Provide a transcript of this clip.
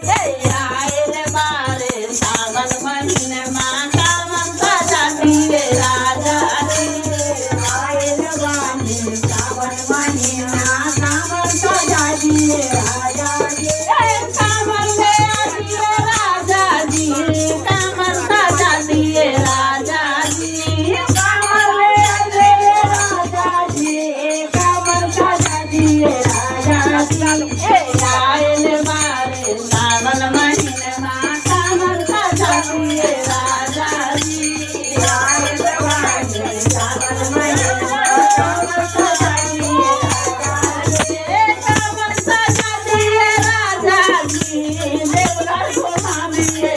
oil बारे सावन महीनमा कामन सजा दिए राजा जी आयल बारे सावन महीना कामन सजा दिए राजा जी कामन ले आइए राजा जी कामन सजा दिए राजा जी कामन ले आइए राजा जी कामन सजा दिए राजा जी आयल बारे सावन महीनमा कामन सजा दिए राजा जी आयल बारे सावन महीना कामन सजा दिए राजा जी कामन सजा दिए राजा जी देवघर घुमा दिए